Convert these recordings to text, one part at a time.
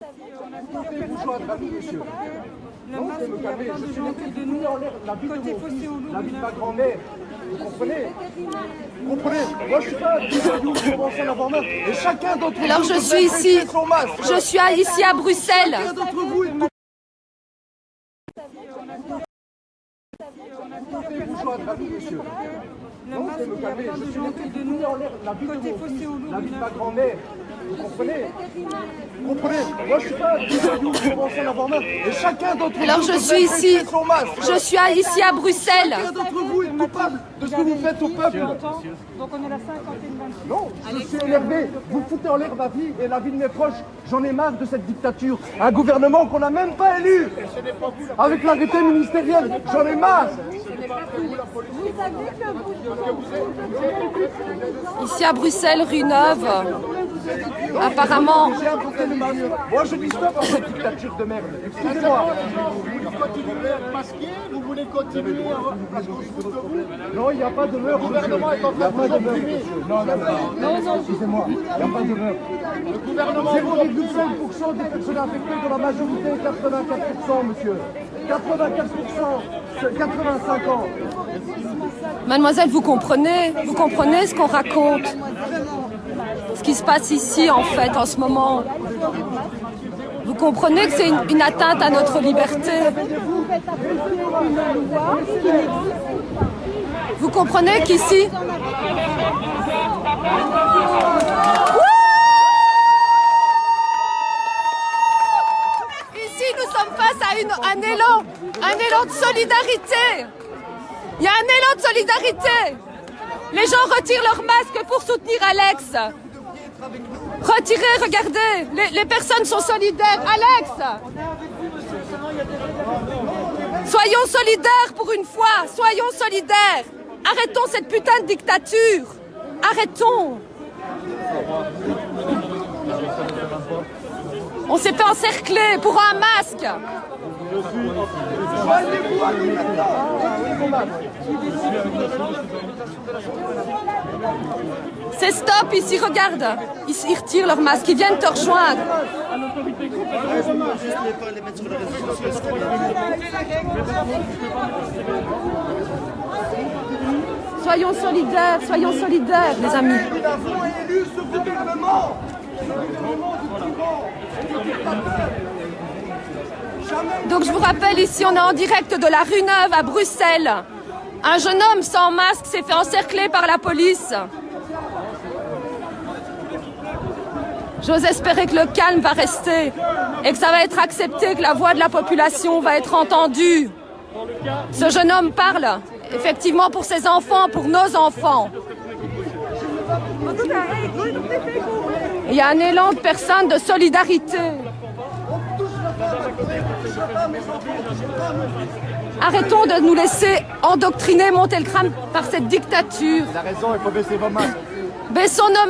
Vous joindre à nous, monsieur. Non, je vais me calmer. Je suis venu en l'air la vie de mon fils, la vie de ma grand-mère. Vous comprenez? Vous comprenez? Moi, je suis pas un voyou, je commence à en avoir marre. Et chacun d'entre vous... Alors, je suis ici. Je suis ici à Bruxelles. Chacun d'entre vous est... Vous joindre à nous, monsieur. Non, je vais me calmer. Je suis venu en l'air la vie de mon fils, la vie de ma grand-mère. Vous comprenez? Vous comprenez? Moi, je suis pas un voyou, je commence à en avoir marre. Et chacun d'entre vous... Alors, je suis ici. Je suis ici à Bruxelles. Chacun d'entre vous est coupable de ce que vous faites au peuple. Donc on est la 51-26. Non, je suis énervé. Vous foutez en l'air ma vie et la vie de mes proches. J'en ai marre de cette dictature. Un gouvernement qu'on n'a même pas élu. Avec l'arrêté ministériel, j'en ai marre. Ici à Bruxelles, rue Neuve. Apparemment. Moi, je dis stop à cette dictature de merde. Excusez-moi. Vous voulez continuer Non, il n'y a pas de meurtre. Il n'y a pas de meurtre. Non, excusez-moi. Il n'y a pas de meurtre. 0,5% des personnes infectées, dans la majorité 84%, monsieur. 84%, 85 ans. Mademoiselle, vous comprenez ce qu'on raconte? Ce qui se passe ici, en fait, en ce moment. Vous comprenez que c'est une atteinte à notre liberté? Vous comprenez qu'ici... Ici, nous sommes face à un élan de solidarité. Il y a un élan de solidarité. Les gens retirent leur masque pour soutenir Alex. Retirez, regardez, les personnes sont solidaires. Alex, soyons solidaires pour une fois, soyons solidaires. Arrêtons cette putain de dictature. Arrêtons. On s'est fait encercler pour un masque. C'est stop ici, regarde. Ils retirent leur masque, ils viennent te rejoindre. Soyons solidaires, les amis. Nous avons élu ce gouvernement. Donc je vous rappelle, ici on est en direct de la rue Neuve à Bruxelles. Un jeune homme sans masque s'est fait encercler par la police. J'ose espérer que le calme va rester et que ça va être accepté, que la voix de la population va être entendue. Ce jeune homme parle effectivement pour ses enfants, pour nos enfants. Il y a un élan de personnes de solidarité. Arrêtons de nous laisser endoctriner, monter le crâne par cette dictature. Il a raison, il faut baisser vos masques. Baissons nos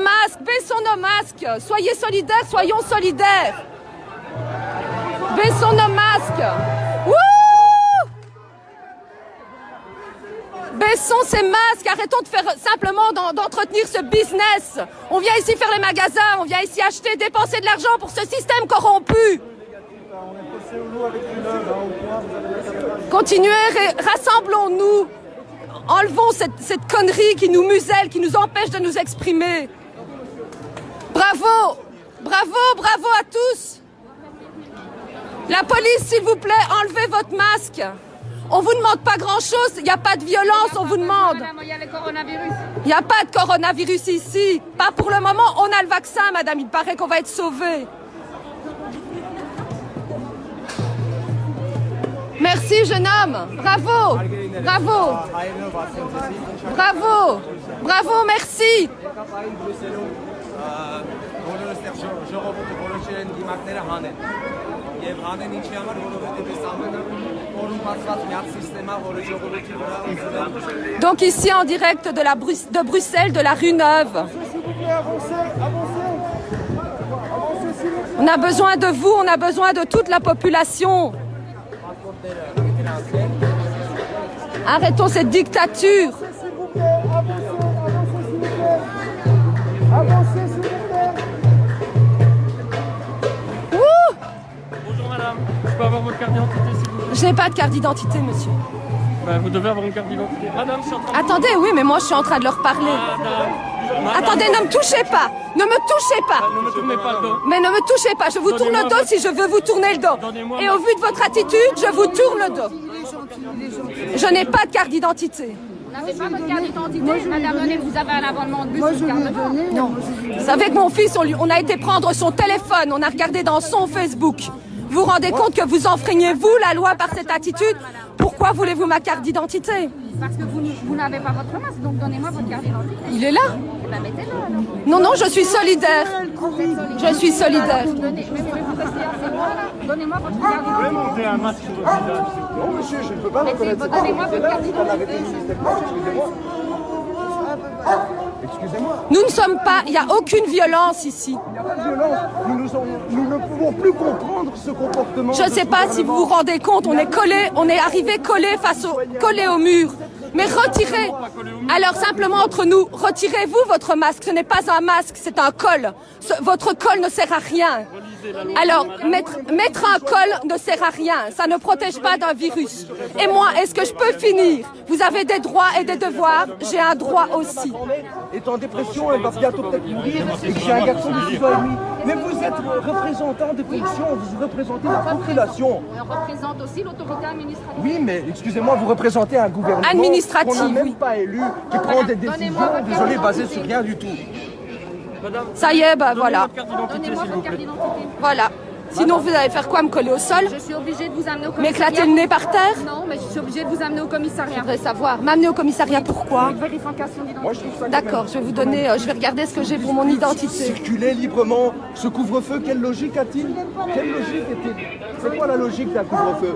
masques. Soyez solidaires, soyons solidaires. Baissons nos masques. Wouh! Baissons ces masques, arrêtons de faire simplement d'entretenir ce business. On vient ici faire les magasins, on vient ici acheter, dépenser de l'argent pour ce système corrompu. Continuez, rassemblons-nous. Enlevons cette connerie qui nous muselle, qui nous empêche de nous exprimer. Bravo, bravo, bravo à tous. La police, s'il vous plaît, enlevez votre masque. On vous demande pas grand-chose, il n'y a pas de violence, on vous demande. Il y a le coronavirus. Il n'y a pas de coronavirus ici. Pas pour le moment, on a le vaccin, madame, il paraît qu'on va être sauvés. Merci, jeune homme. Bravo. Bravo. Bravo. Bravo, merci. Donc ici en direct de Bruxelles, de la rue Neuve. On a besoin de vous, on a besoin de toute la population. Arrêtons cette dictature. Ouh! Je peux avoir votre carte d'identité s'il vous plaît? Je n'ai pas de carte d'identité, monsieur. Bah, vous devez avoir une carte d'identité. Madame, je suis en train de... Attendez, oui, mais moi je suis en train de leur parler. Madame. Attendez, ne me touchez pas. Ne me touchez pas. Ne me tournez pas le dos. Mais ne me touchez pas. Je vous tourne le dos si je veux vous tourner le dos. Donnez-moi Et au vu de votre attitude, je vous tourne le dos. Je n'ai pas de carte d'identité. Vous n'avez pas votre carte d'identité. Madame René, vous avez un abonnement de bus sur carte de banque. Non. Vous savez que mon fils, on a été prendre son téléphone, on a regardé dans son Facebook. Vous vous rendez compte que vous enfreignez, vous, la loi par cette attitude? Pourquoi voulez-vous ma carte d'identité? Parce que vous n'avez pas votre masque, donc donnez-moi votre carte d'identité. Il est là. Eh ben, mettez-le alors. Non, non, je suis solidaire. Je suis solidaire. Mais vous restez assez loin là. Donnez-moi votre carte d'identité. Montez un masque sur votre visage. Non, monsieur, je ne peux pas reconnaître ça. Donnez-moi votre carte Vous en arrêtez une système, excusez-moi. Excusez-moi, Nous ne sommes pas, il n'y a aucune violence ici. il n'y a pas de violence. Nous ne pouvons plus comprendre ce comportement. Je ne sais pas si vous vous rendez compte, on est arrivé collé au mur. Mais retirez. Alors simplement entre nous, retirez-vous votre masque. Ce n'est pas un masque, c'est un col. Votre col ne sert à rien. Alors mettre un col ne sert à rien. Ça ne protège pas d'un virus. Et moi, est-ce que je peux finir? Vous avez des droits et des devoirs. J'ai un droit aussi. Est en dépression, elle va bientôt peut-être mourir, et que j'ai un garçon de 6 ans et demi. Mais vous êtes représentant des fonctions, vous représentez la population. On représente aussi l'autorité administrative. Oui, mais excusez-moi, vous représentez un gouvernement Administratif, qu'on n'a même oui. pas élu, qui prend des décisions, désolé, basées sur rien du tout. Madame, Ça y est, bah voilà. votre carte d'identité Donnez-moi s'il vous votre carte plaît. d'identité. Voilà. Sinon, vous allez faire quoi? Me coller au sol? Je suis obligée de vous amener au commissariat. M'éclater le nez par terre? Non, mais je suis obligée de vous amener au commissariat. Je voudrais savoir. M'amener au commissariat, pourquoi? Vérification d'identité. Moi, je trouve ça quand D'accord, je vais vous donner, je vais regarder ce que j'ai pour mon même. identité. Circuler librement, ce couvre-feu, quelle logique a-t-il? Quelle logique est-il? C'est quoi la logique d'un couvre-feu?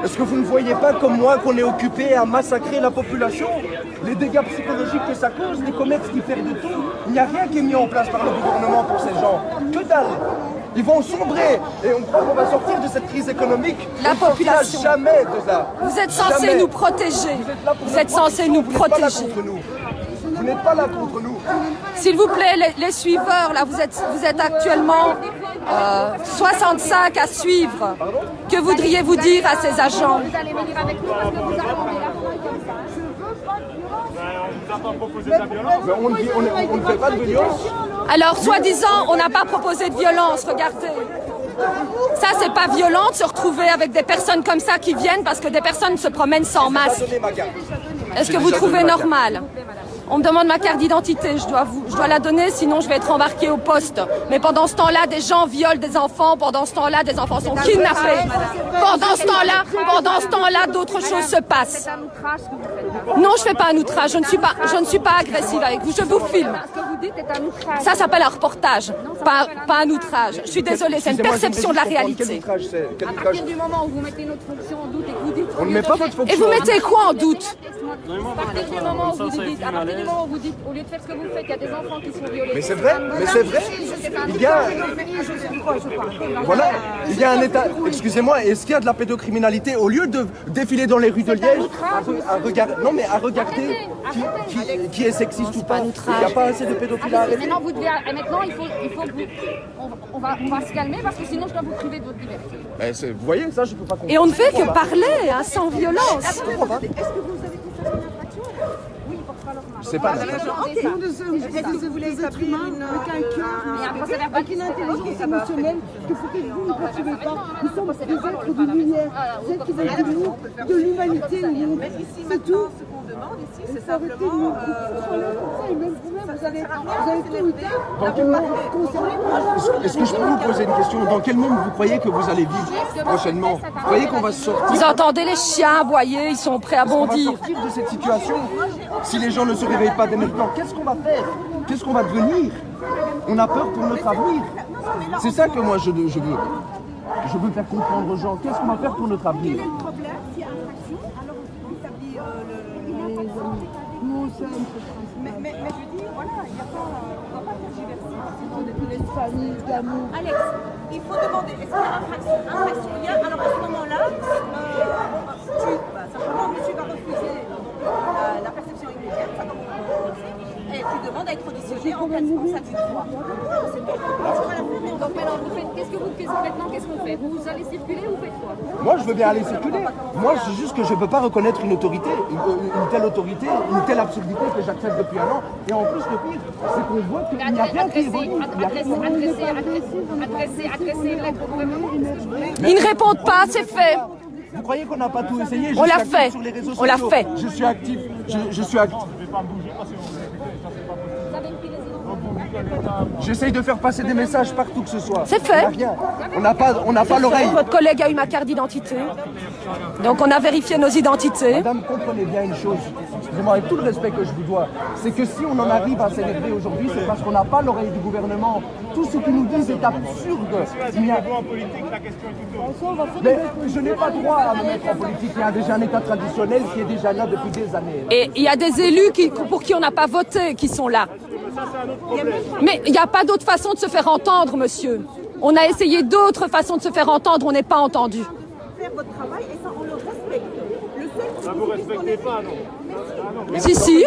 Est-ce que vous ne voyez pas comme moi qu'on est occupé à massacrer la population? Les dégâts psychologiques que ça cause, les commerces qui perdent tout. Il n'y a rien qui est mis en place par le gouvernement pour ces gens. Que dalle! Ils vont sombrer et on croit qu'on va sortir de cette crise économique. La On ne sortira population. jamais de ça. Vous êtes censé Jamais. nous protéger. là pour Vous nous êtes censé nous Vous n'êtes pas là protéger. contre nous. Vous n'êtes pas là contre nous. S'il vous plaît, les suiveurs, là, vous êtes actuellement 65 à suivre. Que voudriez-vous dire à ces agents? Vous allez venir avec nous parce que vous attendez la feuille comme ça. Mais on ne fait pas de violence. Alors, soi-disant, on n'a pas proposé de violence, regardez. Ça, c'est pas violent de se retrouver avec des personnes comme ça qui viennent parce que des personnes se promènent sans masque. Donnez ma carte. Est-ce que vous trouvez normal? On me demande ma carte d'identité, je dois la donner, sinon je vais être embarquée au poste. Mais pendant ce temps-là, des gens violent des enfants, pendant ce temps-là, des enfants sont kidnappés. Pendant ce temps-là, d'autres choses se passent. C'est un outrage que vous faites. Non, je fais pas un outrage, je ne suis pas agressive avec vous, je vous filme. Ce que vous dites est un outrage. Ça s'appelle un reportage, pas un outrage. Je suis désolée, c'est une Excusez-moi, perception de la j'aimerais juste réalité. comprendre Quel outrage c'est? Quel À outrage? partir du moment où vous mettez notre fonction en doute et que vous dites... On ne met pas votre fonction. Et vous mettez quoi en doute? À partir du moment où vous dites, au lieu de faire ce que vous faites, il y a des enfants qui sont violés. Mais c'est vrai, il y a... Voilà, il y a un état... Excusez-moi, est-ce qu'il y a de la pédocriminalité? Au lieu de défiler dans les rues de Liège, à regarder... Non mais à regarder qui est sexiste ou pas. Il n'y a pas assez de pédophiles à arrêter. Maintenant, maintenant, il faut que vous... On va se calmer parce que sinon je dois vous priver de votre liberté. Mais vous voyez, ça je peux pas comprendre. Et on ne fait que parler, hein, sans violence. C'est pas... Est-ce que vous voulez établir avec une intelligence émotionnelle qu'il faut que vous ne poursuivez pas? Nous sommes des êtres de lumière, des êtres qui veulent de nous, de l'humanité. C'est tout. Ce qu'on demande ici, c'est Arrêtez de simplement... et même vous-même, vous avez tout été Est-ce que je peux vous poser une question? Dans quel monde vous croyez que vous allez vivre prochainement? Vous croyez qu'on va sortir? Vous entendez les chiens aboyer, ils sont prêts à On va bondir. sortir de cette situation. Si les gens ne se réveillent pas dès maintenant, qu'est-ce qu'on va faire? Qu'est-ce qu'on va devenir? On a peur pour notre avenir. C'est ça que moi je veux. Je veux faire comprendre aux gens. Qu'est-ce qu'on va faire pour notre avenir? Quel est le problème? S'il y a infraction, alors on établit mais je dis, voilà, on ne va pas tergiverser. On est plus les familles d'amour. Alex, il faut demander, est-ce qu'il y a infraction? Infraction, il y a, alors à ce moment-là, simplement, monsieur va refuser la perception immédiate, ça, et tu demandes à être auditionné. est en place, ça dit quoi? C'est tout. C'est pas la première. Donc maintenant, vous faites, qu'est-ce qu'on fait? Vous allez circuler ou vous faites quoi? Moi, je veux bien aller circuler. Moi, c'est juste que je ne peux pas reconnaître une autorité, une telle autorité, une telle absurdité que j'accepte depuis un an. Et en plus, le pire, c'est qu'on voit qu'il n'y a rien qui évolue. Adresser une lettre au gouvernement. Ils ne répondent pas, c'est fait. Vous croyez qu'on n'a pas tout essayé? On Je suis l'a actif fait. sur les réseaux On l'a sociaux. fait. Je suis actif. Je suis actif. J'essaye de faire passer des messages partout que ce soit. C'est fait. Il y a rien. On n'a pas l'oreille. Votre collègue a eu ma carte d'identité. Donc on a vérifié nos identités. Madame, comprenez bien une chose, excusez-moi, avec tout le respect que je vous dois, c'est que si on en arrive à s'énerver aujourd'hui, c'est parce qu'on n'a pas l'oreille du gouvernement. Tout ce qu'ils nous disent est absurde. Mais je n'ai pas droit à me mettre en politique. Il y a déjà un État traditionnel qui est déjà là depuis des années. Et il y a des élus pour qui on n'a pas voté qui sont là. Mais il n'y a pas d'autre façon de se faire entendre, monsieur. On a essayé d'autres façons de se faire entendre, on n'est pas entendu. Faire votre travail et ça, on le respecte. Le seul Ça vous respectez pas, non? Si,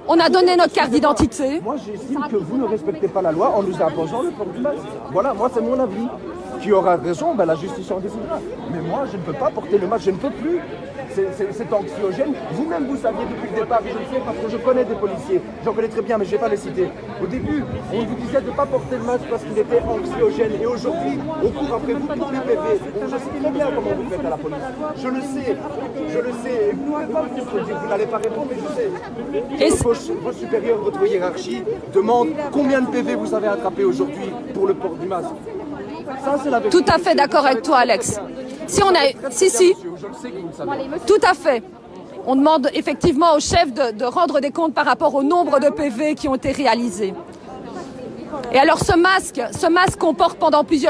on a donné notre carte d'identité. Moi, j'estime que vous ne respectez pas la loi en nous imposant le port du masque. Voilà, moi, c'est mon avis. Qui aura raison, ben, la justice en décidera. Mais moi, je ne peux pas porter le masque, je ne peux plus. C'est anxiogène. Vous-même, vous saviez depuis le départ, je le sais parce que je connais des policiers. J'en connais très bien, mais je ne vais pas les citer. Au début, on vous disait de ne pas porter le masque parce qu'il était anxiogène. Et aujourd'hui, on court après vous pour les PV. Donc, je sais très bien comment vous faites à la police. Je le sais. Et vous ne pouvez pas me contredire. Vous n'allez pas répondre, mais je sais. Et Vos supérieurs, votre hiérarchie, demandent combien de PV vous avez attrapé aujourd'hui pour le port du masque. Ça, c'est la vérité. Tout à fait d'accord avec toi, Alex. Si, Je le sais que vous le savez. tout à fait. On demande effectivement au chef de rendre des comptes par rapport au nombre de PV qui ont été réalisés. Et alors ce masque qu'on porte pendant plusieurs